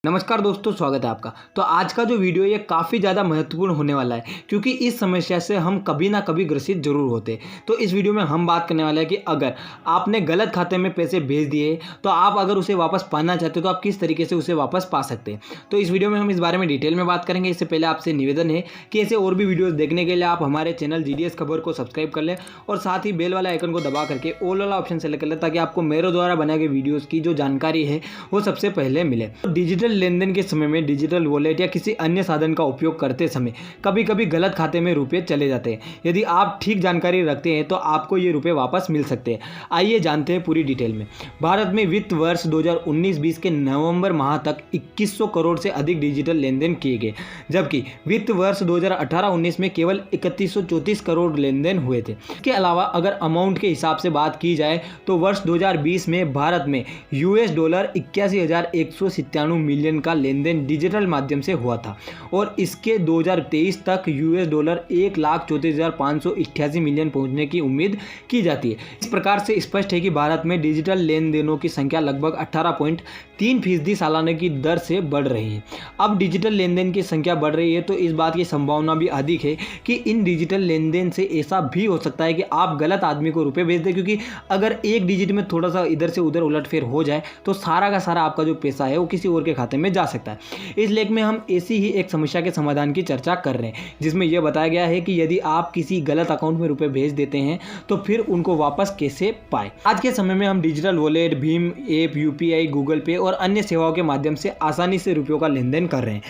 नमस्कार दोस्तों, स्वागत है आपका। तो आज का जो वीडियो ये काफ़ी ज़्यादा महत्वपूर्ण होने वाला है क्योंकि इस समस्या से हम कभी ना कभी ग्रसित जरूर होते हैं। तो इस वीडियो में हम बात करने वाले हैं कि अगर आपने गलत खाते में पैसे भेज दिए तो आप अगर उसे वापस पाना चाहते हो तो आप किस तरीके से उसे वापस पा सकते हैं। तो इस वीडियो में हम इस बारे में डिटेल में बात करेंगे। इससे पहले आपसे निवेदन है कि ऐसे और भी वीडियोज़ देखने के लिए आप हमारे चैनल GDS खबर को सब्सक्राइब कर लें और साथ ही बेल वाला आइकन को दबा करके ऑल वाला ऑप्शन सेलेक्ट कर लें ताकि आपको मेरे द्वारा बनाए गए वीडियोज़ की जो जानकारी है वो सबसे पहले मिले। तो डिजिटल लेनदेन के समय में डिजिटल वॉलेट या किसी अन्य साधन का उपयोग करते समय कभी कभी गलत खाते में रुपए चले जाते हैं। यदि आप ठीक जानकारी रखते हैं तो आपको ये रुपए वापस मिल सकते हैं। आइए जानते हैं पूरी डिटेल में। भारत में वित्त वर्ष 2019-20 के नवंबर माह तक 2100 करोड़ से अधिक डिजिटल लेन देन किए गए, जबकि वित्त वर्ष 2018-19 में केवल 3134 करोड़ लेन देन हुए थे। इसके अलावा अगर अमाउंट के हिसाब से बात की जाए तो वर्ष 2020 में भारत में $81,8197 मिलियन का लेन देन डिजिटल माध्यम से हुआ था और इसके 2023 तक $1,34,588 मिलियन पहुंचने की उम्मीद की जाती है। इस प्रकार से स्पष्ट है कि भारत में डिजिटल लेन देनों की संख्या लगभग 18.3% सालाना की दर से बढ़ रही है। अब डिजिटल लेन देन की संख्या बढ़ रही है तो इस बात की संभावना भी अधिक है कि इन डिजिटल लेन देन से ऐसा भी हो सकता है कि आप गलत आदमी को रुपए भेज दें, क्योंकि अगर एक डिजिट में थोड़ा सा इधर से उधर उलटफेर हो जाए तो सारा का सारा आपका जो पैसा है वो किसी और के खाते में जा सकता है। इस लेख में हम ऐसी ही एक समस्या के समाधान की चर्चा कर रहे हैं जिसमें यह बताया गया है कि यदि आप किसी गलत अकाउंट में रुपए भेज देते हैं तो फिर उनको वापस कैसे पाएं। आज के समय में हम digital wallet, Bhim app, UPI, Google पे और अन्य सेवाओं के माध्यम से आसानी से रुपयों का लेन देन कर रहे हैं,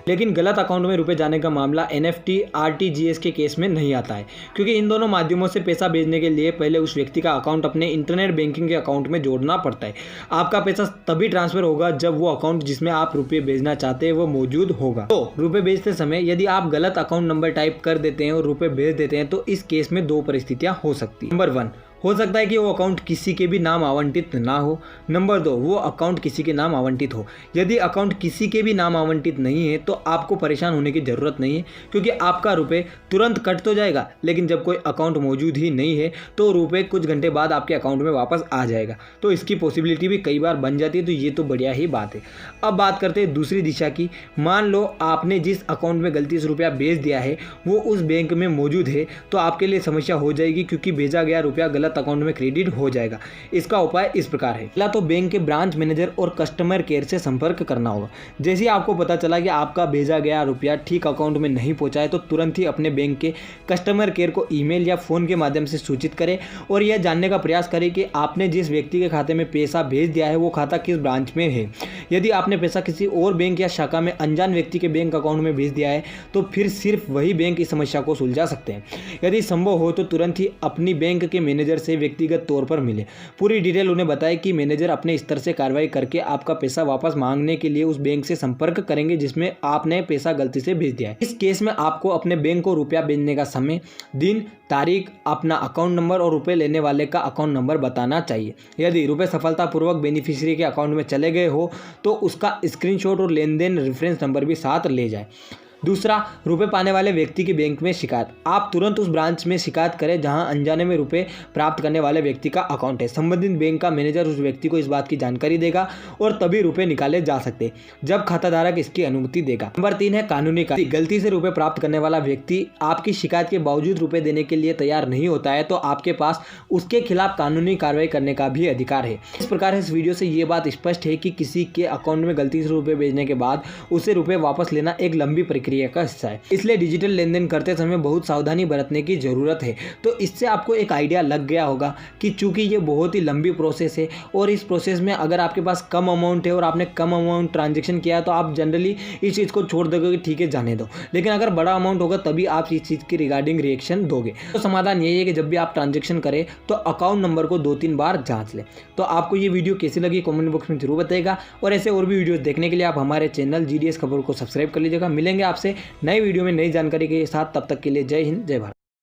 लेकिन गलत अकाउंट में रुपए जाने का मामला NFT, RTGS के केस में नहीं आता है, क्योंकि इन दोनों माध्यमों से पैसा भेजने के लिए पहले उस व्यक्ति का अकाउंट अपने इंटरनेट बैंकिंग के अकाउंट में जोड़ना पड़ता है। आपका पैसा तभी ट्रांसफर होगा जब वो अकाउंट जिसमें आप रुपये भेजना चाहते हैं वो मौजूद होगा। तो रुपए भेजते समय यदि आप गलत अकाउंट नंबर टाइप कर देते हैं और रुपए भेज देते हैं तो इस केस में दो परिस्थितियां हो सकती हैं। नंबर 1, हो सकता है कि वो अकाउंट किसी के भी नाम आवंटित ना हो। नंबर 2, वो अकाउंट किसी के नाम आवंटित हो। यदि अकाउंट किसी के भी नाम आवंटित नहीं है तो आपको परेशान होने की ज़रूरत नहीं है, क्योंकि आपका रुपए तुरंत कट तो जाएगा, लेकिन जब कोई अकाउंट मौजूद ही नहीं है तो रुपए कुछ घंटे बाद आपके अकाउंट में वापस आ जाएगा। तो इसकी पॉसिबिलिटी भी कई बार बन जाती है, तो ये तो बढ़िया ही बात है। अब बात करते हैं दूसरी दिशा की। मान लो आपने जिस अकाउंट में गलती से रुपया भेज दिया है वो उस बैंक में मौजूद है, तो आपके लिए समस्या हो जाएगी, क्योंकि भेजा गया रुपया गलत अकाउंट में क्रेडिट हो जाएगा। इसका उपाय इस प्रकार है। पहला तो बैंक के ब्रांच मैनेजर और कस्टमर केयर से संपर्क करना होगा। जैसे ही आपको पता चला कि आपका भेजा गया रुपया ठीक अकाउंट में नहीं पहुंचा है तो तुरंत ही अपने बैंक के कस्टमर केयर को ईमेल या फोन के माध्यम से सूचित करें और यह जानने का प्रयास करें कि आपने जिस व्यक्ति के खाते में पैसा भेज दिया है वो खाता किस ब्रांच में है। यदि आपने पैसा किसी और बैंक या शाखा में अनजान व्यक्ति के बैंक अकाउंट में भेज दिया है तो फिर सिर्फ वही बैंक इस समस्या को सुलझा सकते हैं। यदि संभव हो तो तुरंत ही अपनी बैंक के मैनेजर से व्यक्तिगत तौर पर मिले, पूरी डिटेल उन्हें बताएं कि मैनेजर अपने स्तर से कार्रवाई करके आपका पैसा वापस मांगने के लिए उस बैंक से संपर्क करेंगे जिसमें आपने पैसा गलती से भेज दिया है। इस केस में आपको अपने बैंक को रुपया भेजने का समय, दिन, तारीख, अपना अकाउंट नंबर और रुपए लेने वाले का अकाउंट नंबर बताना चाहिए। यदि रुपए सफलतापूर्वक बेनिफिशियरी के अकाउंट में चले गए हो तो उसका स्क्रीनशॉट और लेन देन रेफरेंस नंबर भी साथ ले जाए। दूसरा, रुपए पाने वाले व्यक्ति की बैंक में शिकायत। आप तुरंत उस ब्रांच में शिकायत करें जहां अनजाने में रुपए प्राप्त करने वाले व्यक्ति का अकाउंट है। संबंधित बैंक का मैनेजर उस व्यक्ति को इस बात की जानकारी देगा और तभी रुपए निकाले जा सकते हैं जब खाताधारक इसकी अनुमति देगा। नंबर 3 है कानूनी कार्रवाई। गलती से रुपए प्राप्त करने वाला व्यक्ति आपकी शिकायत के बावजूद रुपए देने के लिए तैयार नहीं होता है तो आपके पास उसके खिलाफ कानूनी कार्रवाई करने का भी अधिकार है। इस प्रकार इस वीडियो से ये बात स्पष्ट है कि किसी के अकाउंट में गलती से रुपए भेजने के बाद उसे रुपए वापस लेना एक लंबी प्रक्रिया का हिस्सा है, इसलिए डिजिटल लेन देन करते समय बहुत सावधानी बरतने की जरूरत है। तो इससे आपको एक आइडिया लग गया होगा कि चूंकि ये बहुत ही लंबी प्रोसेस है और इस प्रोसेस में अगर आपके पास कम अमाउंट है और आपने कम अमाउंट ट्रांजेक्शन किया तो आप जनरली इस चीज़ को छोड़ दोगे कि ठीक है जाने दो, लेकिन अगर बड़ा अमाउंट होगा तभी आप इस चीज़ की रिगार्डिंग रिएक्शन दोगे। तो समाधान यही है कि जब भी आप ट्रांजेक्शन करें तो अकाउंट नंबर को 2-3 बार जांच लें। तो आपको ये वीडियो कैसी लगी कमेंट बॉक्स में जरूर बताइएगा और ऐसे और भी वीडियोस देखने के लिए आप हमारे चैनल GDS खबर को सब्सक्राइब कर लीजिएगा। मिलेंगे आपसे नए वीडियो में नई जानकारी के साथ, तब तक के लिए जय हिंद, जय भारत।